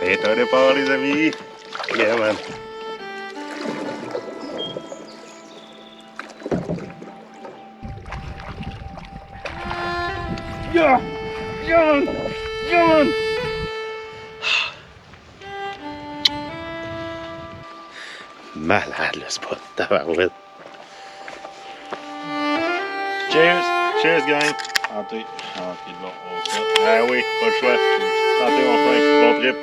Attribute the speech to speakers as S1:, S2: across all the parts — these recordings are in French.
S1: C'est un départ, les amis. Yeah, man. Yeah! Yeah, man! Yeah, man! Malade le spot, tabarouette. Cheers! Cheers, gang!
S2: Santé. Santé, bon, on ça.
S1: Ah oui, pas le choix. Santé, mon frère. Bon trip.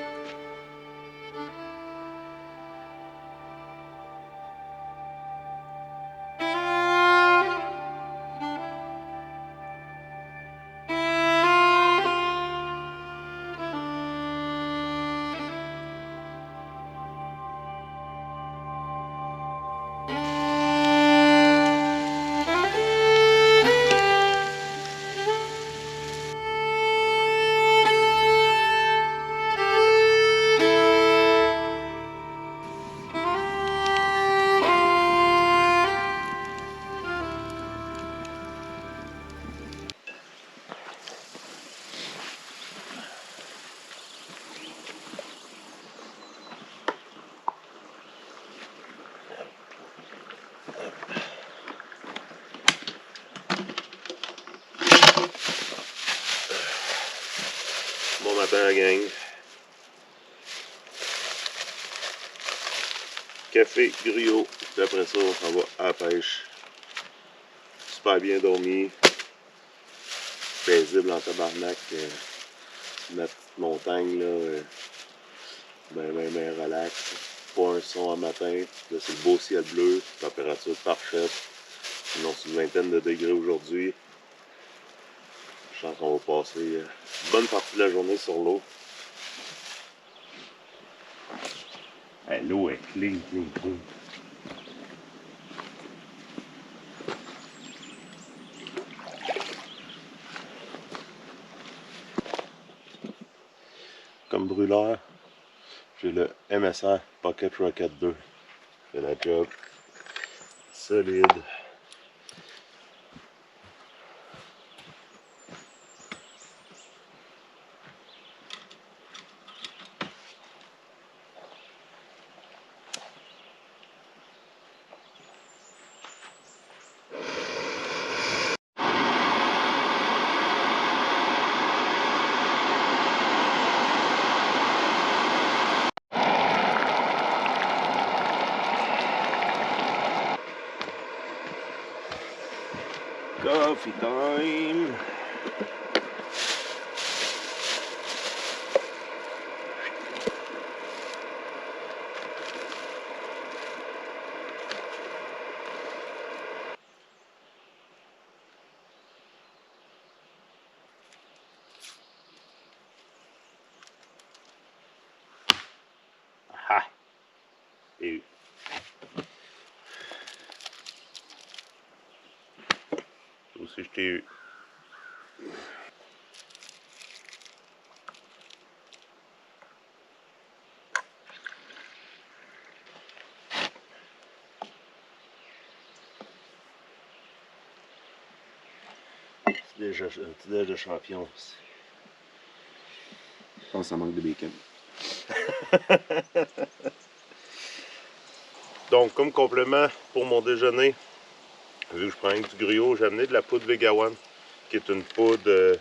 S1: Bon matin, gang. Café, griot. Puis après ça, on s'en va à la pêche. Super bien dormi. Paisible en tabarnak. Notre petite montagne, là. Ben relax. Pas un son à matin. Là, c'est le beau ciel bleu. Température parfaite. Sinon, c'est une vingtaine de degrés aujourd'hui. Je pense qu'on va passer une bonne partie de la journée sur l'eau. Hey, l'eau est clean. Comme brûleur, j'ai le MSR Pocket Rocket 2. C'est la job. Solide. Coffee time! Ah! Et aussi, je t'ai eu. Déjà un petit déj de champion.
S2: Je pense que ça manque de bacon.
S1: Donc, comme complément pour mon déjeuner, vu que je prends du griot, j'ai amené de la poudre Vega One, qui est une poudre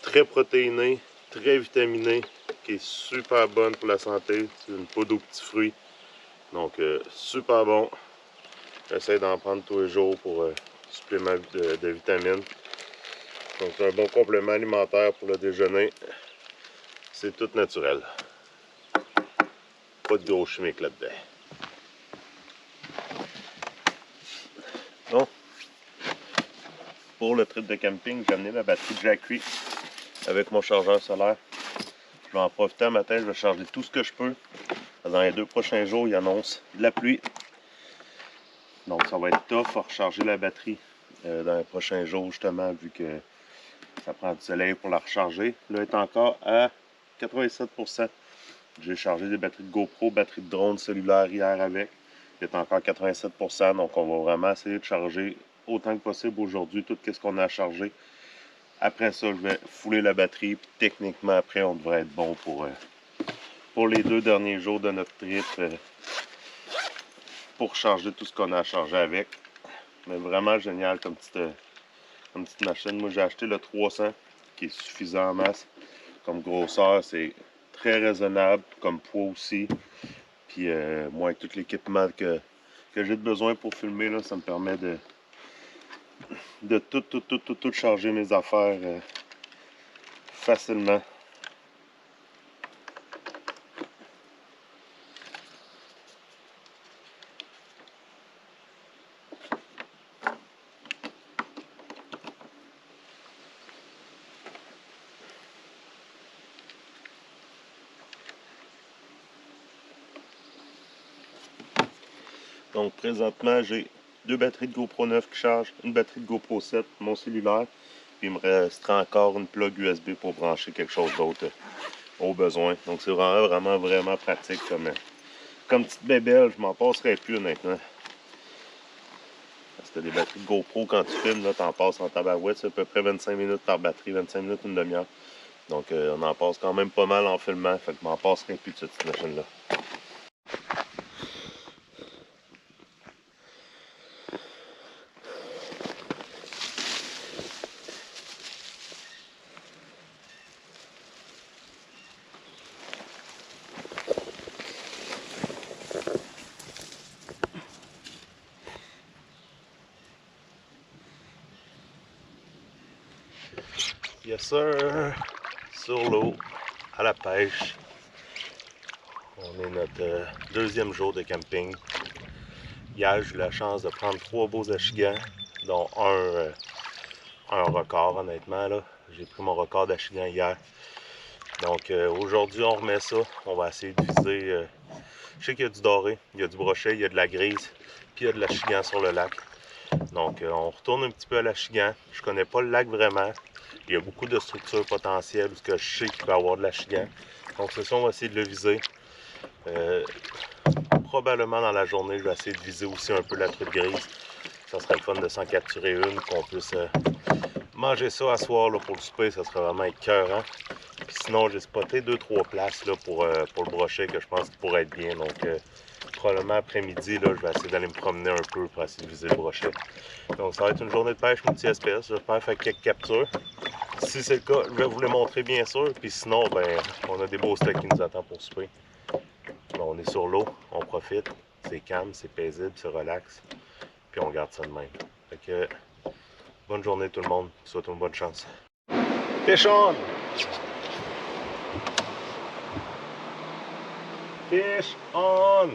S1: très protéinée, très vitaminée, qui est super bonne pour la santé. C'est une poudre aux petits fruits. Donc, super bon. J'essaie d'en prendre tous les jours pour supplément de vitamines. Donc, c'est un bon complément alimentaire pour le déjeuner. C'est tout naturel. Pas de gros chimiques là-dedans. Donc, pour le trip de camping, j'ai amené ma batterie Jackery avec mon chargeur solaire. Je vais en profiter un matin, je vais charger tout ce que je peux. Dans les 2 prochains jours, il annonce de la pluie. Donc, ça va être tough à recharger la batterie dans les prochains jours, justement, vu que ça prend du soleil pour la recharger. Là, elle est encore à 87%. J'ai chargé des batteries de GoPro, batteries de drone cellulaire hier avec. Il est encore à 87%, donc on va vraiment essayer de charger autant que possible aujourd'hui tout ce qu'on a à charger. Après ça, je vais fouler la batterie, puis techniquement, après, on devrait être bon pour pour les 2 derniers jours de notre trip pour charger tout ce qu'on a à charger avec. Mais vraiment génial comme petite machine. Moi j'ai acheté le 300 qui est suffisant en masse. Comme grosseur, c'est très raisonnable, comme poids aussi. Puis moi avec tout l'équipement que j'ai besoin pour filmer, là, ça me permet de tout charger mes affaires facilement. Donc présentement, j'ai 2 batteries de GoPro 9 qui chargent, une batterie de GoPro 7, mon cellulaire, puis il me restera encore une plug USB pour brancher quelque chose d'autre au besoin. Donc c'est vraiment pratique comme petite bébelle, je m'en passerai plus honnêtement. Parce que des batteries de GoPro, quand tu filmes, là, t'en passes en tabarouette, c'est à peu près 25 minutes par batterie, 25 minutes, une demi-heure. Donc on en passe quand même pas mal en filmant, fait que je m'en passerai plus de cette machine-là. Yes sir, sur l'eau, à la pêche. On est notre 2e jour de camping. Hier, j'ai eu la chance de prendre 3 beaux achigans, dont un record honnêtement. J'ai pris mon record d'achigan hier. Donc aujourd'hui, on remet ça. On va essayer de viser. Je sais qu'il y a du doré, il y a du brochet, il y a de la grise, puis il y a de l'achigan sur le lac. Donc on retourne un petit peu à l'achigan. Je connais pas le lac vraiment. Il y a beaucoup de structures potentielles où je sais qu'il peut y avoir de l'achigan. Donc c'est ça, on va essayer de le viser. Probablement dans la journée, je vais essayer de viser aussi un peu la truite grise. Ça serait le fun de s'en capturer une, qu'on puisse manger ça à soir là, pour le souper. Ça serait vraiment écœurant. Puis sinon, j'ai spoté 2-3 places là, pour le brochet que je pense qu'il pourrait être bien. Donc probablement après-midi, je vais essayer d'aller me promener un peu pour essayer de viser le brochet. Donc ça va être une journée de pêche multi-espèces. J'espère faire quelques captures. Si c'est le cas, je vais vous les montrer bien sûr. Puis sinon, ben, on a des beaux steaks qui nous attendent pour souper. Bon, on est sur l'eau, on profite. C'est calme, c'est paisible, c'est relax. Puis on garde ça de même. Fait que, bonne journée tout le monde. Je vous souhaite une bonne chance. Fish on! Fish on!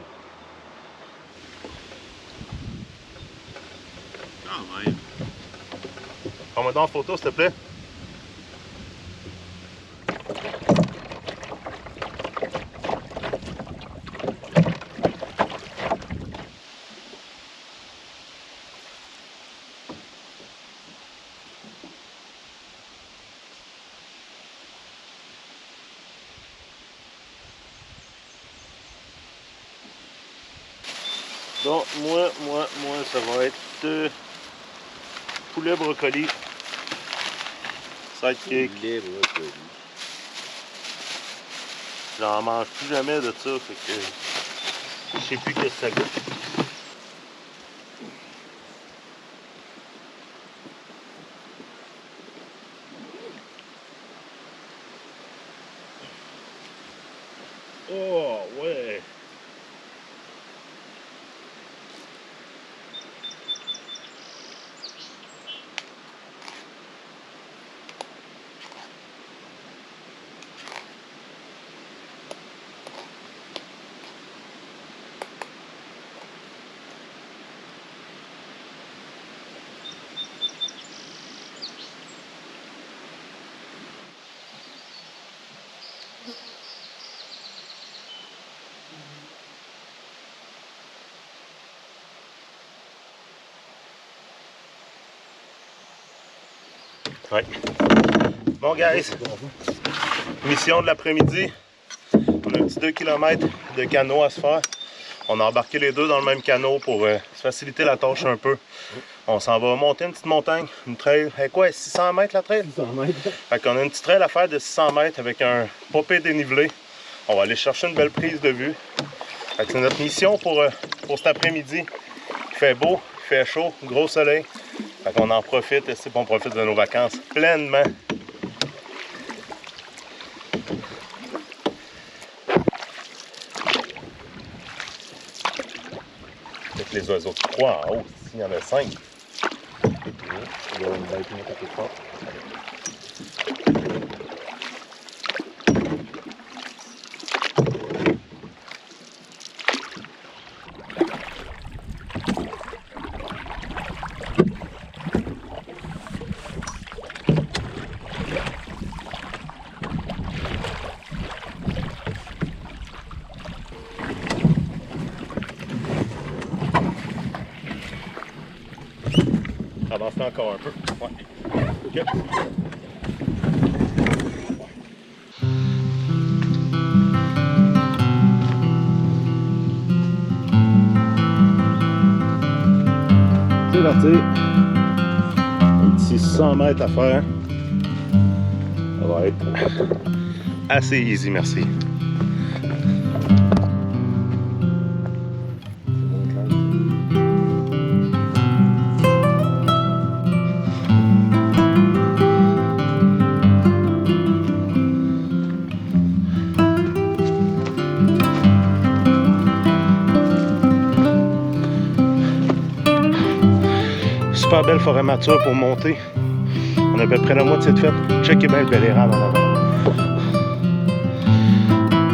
S2: Quand même.
S1: Prends-moi donc en photo, s'il te plaît. Donc, moi, ça va être poulet brocoli. Sidekick.
S2: Poulet brocoli.
S1: J'en mange plus jamais de ça, fait que je sais plus qu'est-ce que ça goûte. Oh, ouais! Ouais. Bon, guys, mission de l'après-midi. On a un petit 2 km de canot à se faire. On a embarqué les deux dans le même canot pour se faciliter la tâche un peu. On s'en va monter une petite montagne, une trail. Quoi, 600 mètres la trail?
S3: 600 mètres.
S1: Fait qu'on a une petite trail à faire de 600 mètres avec un pas pire dénivelé.
S3: On va aller chercher une belle prise de vue. C'est notre mission pour cet après-midi. Il fait beau, il fait chaud, gros soleil. Fait qu'on en profite, et on profite de nos vacances pleinement. Avec les oiseaux de proie en haut, ici, il y en a 5. Il y a une belle pinette à quelque part. Avance encore un peu. Ouais. OK. C'est parti. Un petit 100 mètres à faire. Ça va être assez easy, merci. Super belle forêt mature pour monter. On a à peu près la moitié de faite. Checkez bien le bel érable en avant.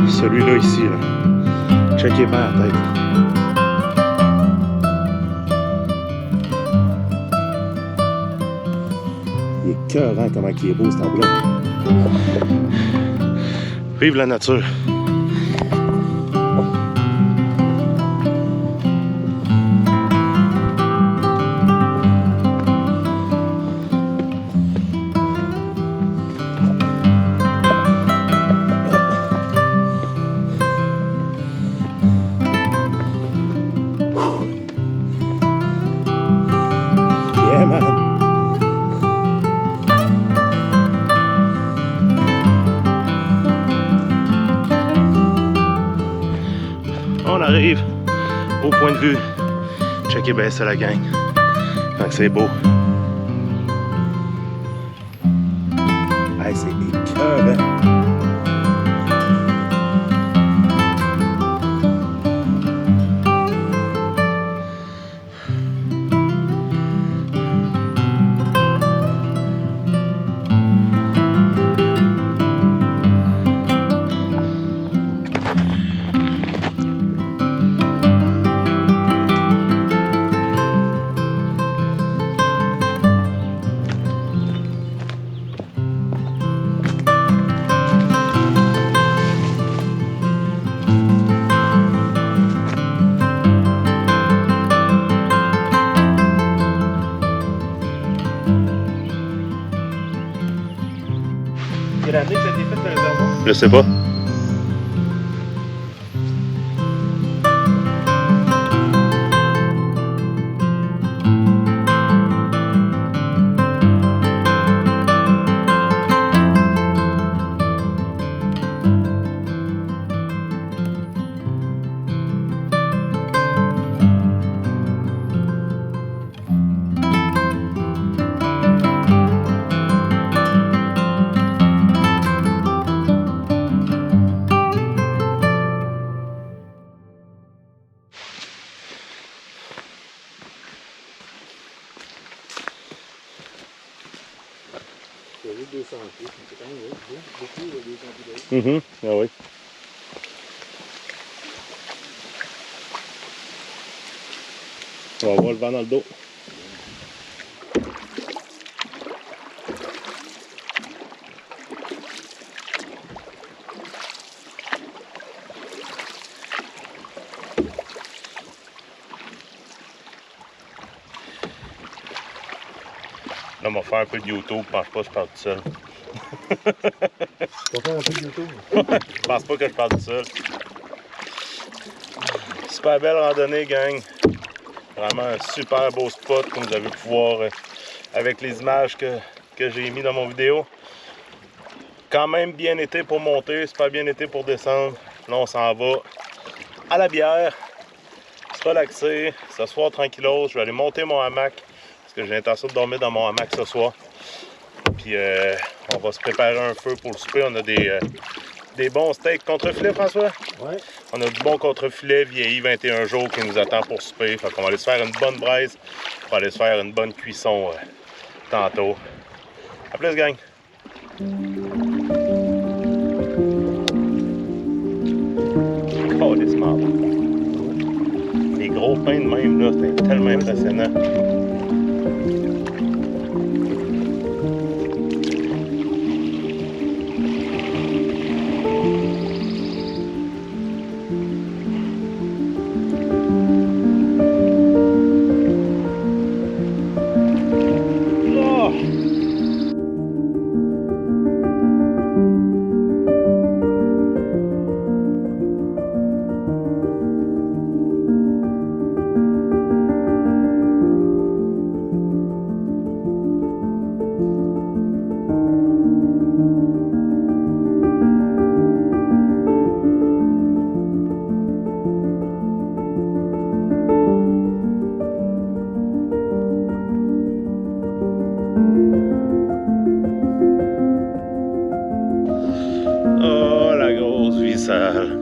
S3: Celui-là ici, là. Checkez bien la tête. Il est écœurant comment il est beau cet arbre-là. Vive la nature! On arrive au point de vue. Checkez bien ça la gang. Fait que c'est beau. Hey, c'est écœurant. Quelle année que ça a été fait le réservoir? Je sais pas. Ah oui. On va avoir le vent dans le dos. Là, on va faire un peu de YouTube. Je pense pas que je parle tout seul.
S2: Tu vas faire un peu de YouTube?
S3: Je pense pas que je parle tout seul. Super belle randonnée, gang. Vraiment un super beau spot, comme vous avez pu voir avec les images que j'ai mis dans mon vidéo. quand même bien été pour monter, c'est pas bien été pour descendre. Là, on s'en va à la bière, se relaxer, s'asseoir tranquillos. Je vais aller monter mon hamac parce que j'ai l'intention de dormir dans mon hamac ce soir. Puis on va se préparer un feu pour le souper. On a des bons steaks contre-filet, François?
S2: Ouais.
S3: On a du bon contre-filet vieilli 21 jours qui nous attend pour souper. Fait qu'on va aller se faire une bonne braise pour aller se faire une bonne cuisson tantôt. À plus, gang! Calissement bon. Les gros pains de même, là, c'était tellement impressionnant. Oh, la grosse vie sale.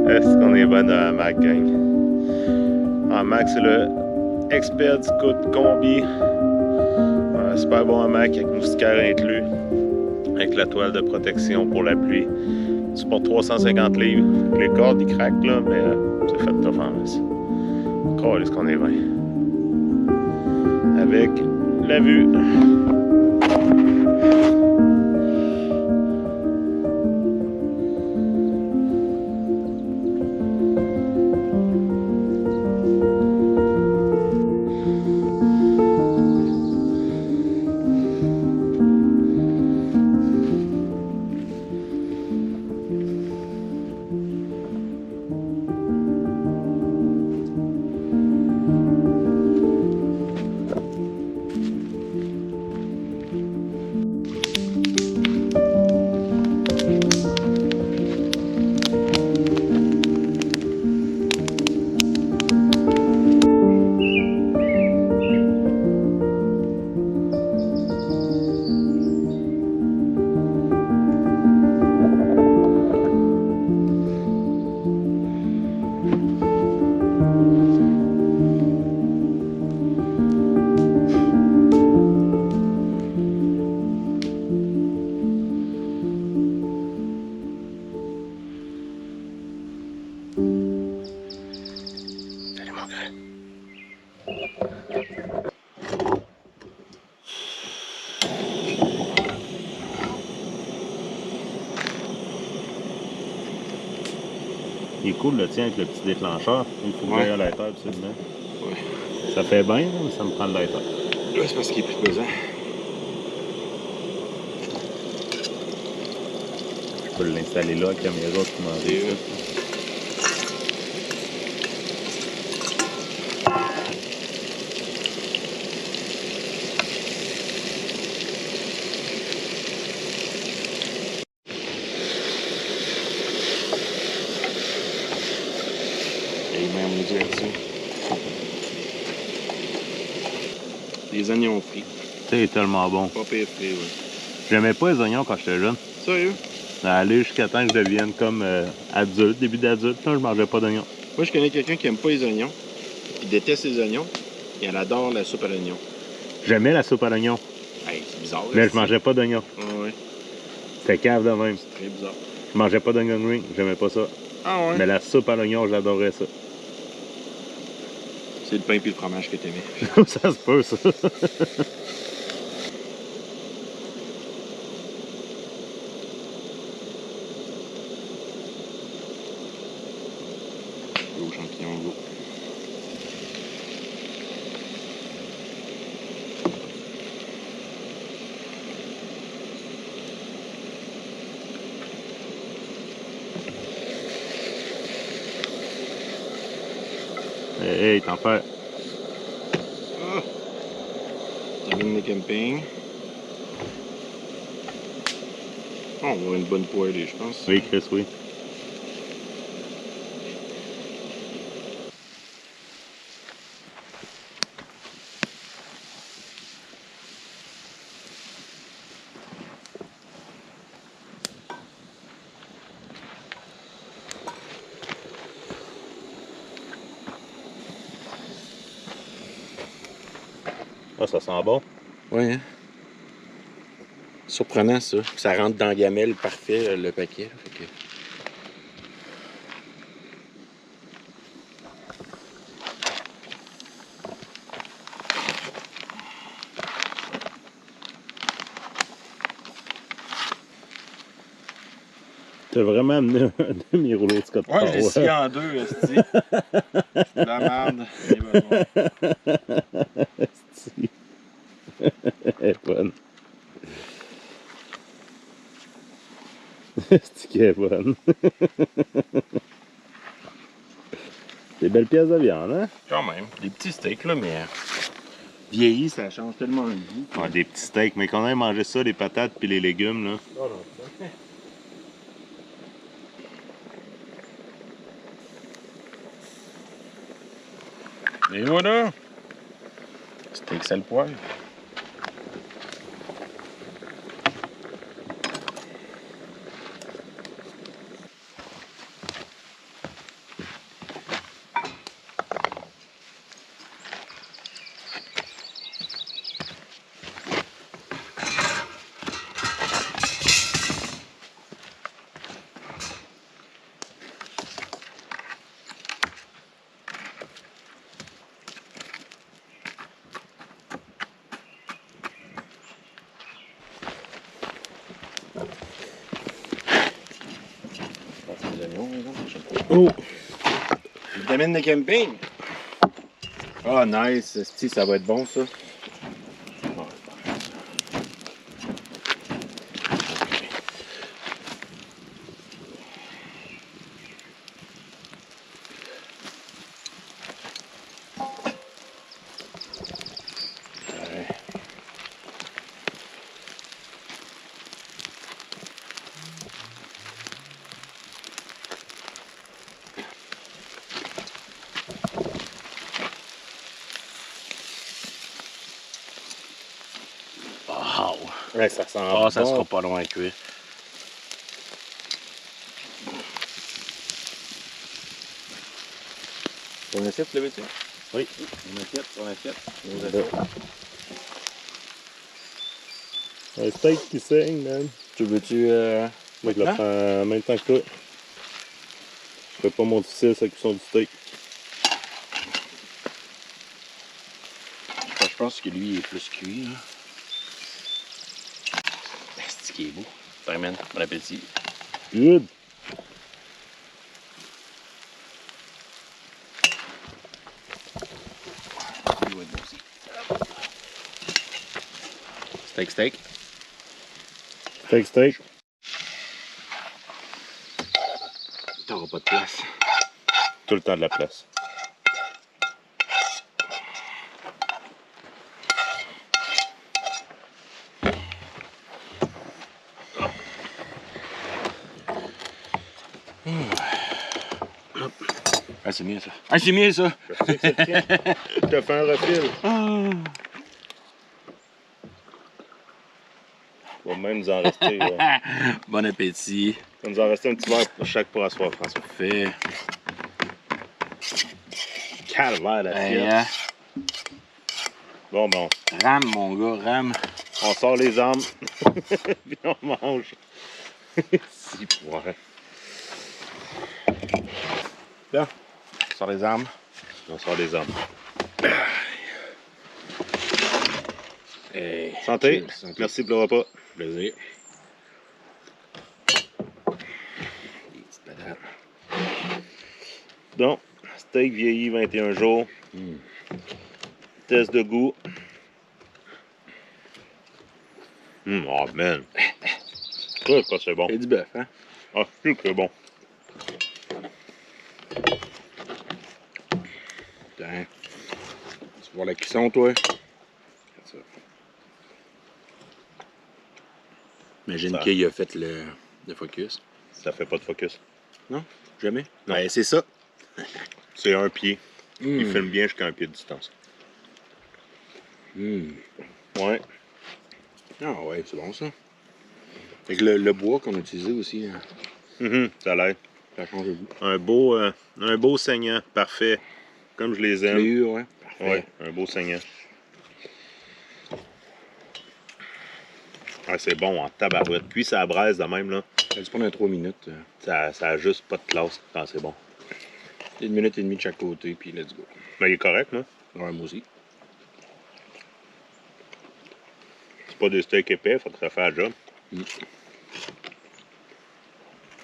S3: Est-ce qu'on est bon dans la Mac, gang? En Mac, c'est le Expert Scout Combi. Un super bon hamac avec moustiquaire inclus. Avec la toile de protection pour la pluie. Tu portes 350 livres. Les cordes, ils craquent, là, mais c'est fait tough en masse. Oh, est-ce qu'on est bien? Avec la vue. Il est cool le tien avec le petit déclencheur. Il faut que j'aille à la lighter absolument.
S2: Ouais.
S3: Ça fait bien, mais ça me prend le lighter.
S2: Là, c'est parce qu'il est plus pesant.
S3: Je peux l'installer là, la caméra, pour manger ça.
S2: Et même nous dire ça. Les oignons frits.
S3: C'est tellement bon.
S2: Pas pire frit, ouais.
S3: J'aimais pas les oignons quand j'étais jeune.
S2: Sérieux?
S3: Aller jusqu'à temps que je devienne comme adulte, début d'adulte, là, je mangeais pas d'oignons.
S2: Moi, je connais quelqu'un qui aime pas les oignons, qui déteste les oignons, et elle adore la soupe à l'oignon.
S3: J'aimais la soupe à l'oignon,
S2: Hey, c'est bizarre.
S3: mais je mangeais pas d'oignons.
S2: Ah ouais,
S3: C'était cave de même.
S2: c'est très bizarre.
S3: Je mangeais pas d'onion ring, j'aimais pas ça.
S2: Ah ouais?
S3: Mais la soupe à l'oignon, j'adorais ça.
S2: C'est le pain et le fromage que t'aimais.
S3: Ça se peut, ça.
S2: Go champignon, go.
S3: Hey, t'en fais.
S2: Ah! Termine le camping. Oh, on va avoir une bonne poêlée, je pense.
S3: Oui, Chris, oui. Ah, ça sent bon.
S2: Oui, hein? Surprenant, ça. Ça rentre dans la gamelle parfait, le paquet. Là, fait que...
S3: T'as vraiment amené un demi-rouleau de Scott
S2: Ouais, je l'ai scié
S3: Power.
S2: en deux, esti. De la merde. J'ai besoin.
S3: Esti. Elle est bonne. Esti qui est bonne. Des belles pièces de viande, hein?
S2: Quand même. Des petits steaks, là, mais... Vieilli, ça change tellement le goût.
S3: Ouais, des petits steaks, mais quand on aime manger ça, les patates puis les légumes, là.
S2: Oh non, ça. Et voilà! Steak sale poêle. Oh! Vitamine de camping! Ah, nice! Esti, ça va être bon, ça. Wow!
S3: Ouais, ça sent
S2: Ah,
S3: bon.
S2: ça sera pas long à cuire. Ton assiette, le métier?
S3: Oui.
S2: Ton assiette.
S3: Un steak qui saigne, man.
S2: Tu veux-tu...
S3: Moi, je le prends en même temps que toi. Je fais pas mon difficile, c'est la cuisson du steak.
S2: Je pense que lui, il est plus cuit, là. C'est qui est beau. Vraiment, bon appétit.
S3: Good.
S2: Il va être bon aussi. Steak, steak.
S3: Steak.
S2: T'auras pas de place.
S3: Tout le temps de la place.
S2: Ah, c'est mieux ça. Ah, c'est mieux ça.
S3: Je sais que c'est le tien. Je te fais un refil.
S2: Ah.
S3: Il va même nous en rester. Là.
S2: Bon appétit.
S3: Il va nous en rester un petit verre pour chaque pour asseoir, François.
S2: Fait.
S3: Calvaire, la
S2: Hey,
S3: fière. Bon,
S2: rame, mon gars, rame.
S3: on sort les armes. Puis on mange. Si, ouais.
S2: Là, sur les armes.
S3: On sort les armes.
S2: Hey,
S3: Santé.
S2: cheers, santé.
S3: Merci pour le repas.
S2: Plaisir. Des petites patates.
S3: Donc, steak vieilli 21 jours. Test de goût. Oh man. Ça, c'est bon.
S2: Et du bœuf, hein?
S3: Ah, c'est que bon.
S2: Tiens. Tu vois la cuisson, toi? Ça. Imagine
S1: Ça.
S2: qu'il a fait le focus.
S1: Ça fait pas de focus.
S2: Non? Jamais?
S1: Non.
S2: Ben, c'est ça.
S1: C'est un pied. Il
S2: Mm.
S1: filme bien jusqu'à un pied de distance.
S2: Mm.
S1: Ouais.
S2: Ah ouais, c'est bon ça. Avec le bois qu'on a utilisé aussi, hein,
S1: Ça l'aide.
S2: ça change le goût.
S1: Un beau saignant. Parfait. Comme je les
S2: Je l'ai
S1: aime.
S2: eu, ouais. Parfait.
S1: Ouais, un beau saignant. Ah, c'est bon en tabarouette. Cuit ça braise de même, là.
S2: Ça dure pendant 3 minutes.
S1: Ça a juste pas de classe quand c'est bon.
S2: 1 minute et demie de chaque côté, puis let's go.
S1: Mais il est correct, moi.
S2: Ouais, moi aussi.
S1: C'est pas des steaks épais, faut que ça fasse la job.
S2: Mm.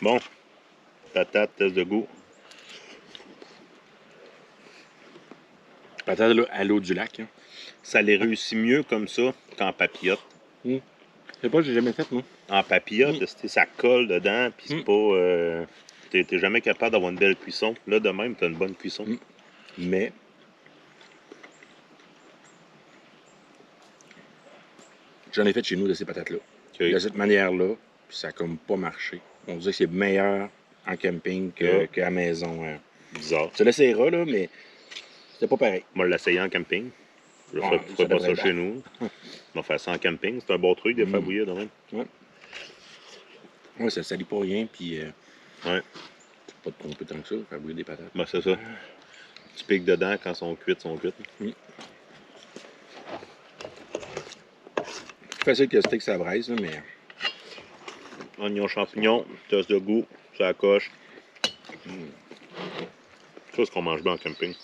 S1: Bon. Patate, test de goût.
S2: Patate à l'eau du lac. Hein.
S1: Ça les réussit mieux comme ça qu'en papillote.
S2: Je sais pas, j'ai jamais fait, moi.
S1: En papillote, ça colle dedans, puis c'est pas... T'es jamais capable d'avoir une belle cuisson. Là, de même, t'as une bonne cuisson.
S2: Mais j'en ai fait chez nous de ces patates-là.
S1: Okay.
S2: De cette manière-là, puis ça a comme pas marché. On dirait que c'est meilleur en camping qu'à la maison. Hein.
S1: Bizarre.
S2: Tu l'essayeras, là, mais c'était pas pareil.
S1: Moi, l'essayer en camping. Je
S2: Ouais,
S1: ferais
S2: ça
S1: pas ça
S2: devrait
S1: chez nous. On va faire ça en camping. C'est un bon truc de faire bouillir de même.
S2: Ouais, ça salit pas rien, puis
S1: Ouais.
S2: c'est pas de tromper tant que ça, faire bouillir des patates.
S1: Ben, c'est ça. Tu piques dedans quand elles sont cuites,
S2: Plus facile que le steak, ça braise, là, mais
S1: Oignons, champignons, tasse de goût, ça coche. Ça, c'est ce qu'on mange bien en camping.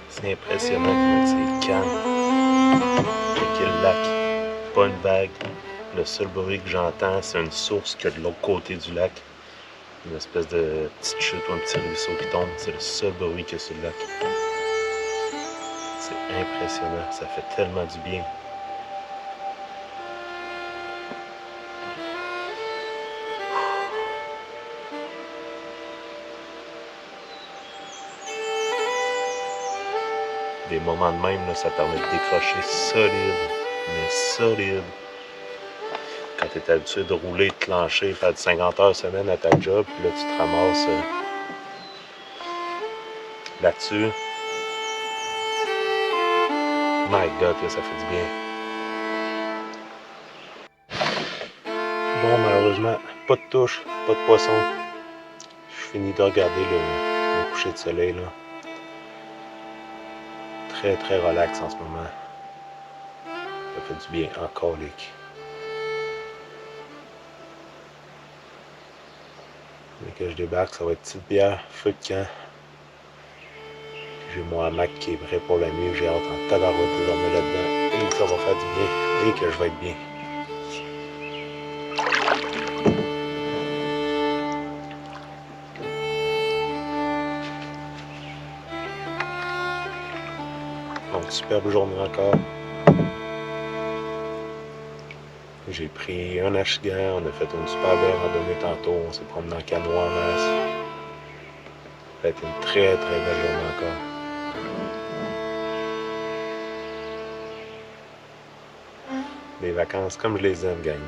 S1: C'est impressionnant comment c'est calme. Avec le lac, pas une vague. Le seul bruit que j'entends, c'est une source qui est de l'autre côté du lac. Une espèce de petite chute ou un petit ruisseau qui tombe. C'est le seul bruit qu'il y a sur le lac. C'est impressionnant. Ça fait tellement du bien. Des moments de même, là, ça permet de décrocher solide, mais solide. Quand tu es habitué de rouler, de clencher, faire du 50 heures semaine à ta job, puis là tu te ramasses là-dessus. My God, que ça fait du bien. Bon, malheureusement, pas de touche, pas de poisson. Je finis de regarder le coucher de soleil, là.
S3: très très relax en ce moment. Ça fait du bien en colique. Dès que je débarque, ça va être petite bière, feu de camp. J'ai mon hamac qui est prêt pour la nuit. J'ai hâte en tabarouette de dormir là-dedans. Et que ça va faire du bien. Et que je vais être bien. Donc, superbe journée encore. J'ai pris un achigan, on a fait une super belle randonnée tantôt, on s'est promené en canot en masse. Ça a été une très très belle journée encore. Des vacances comme je les aime, gang.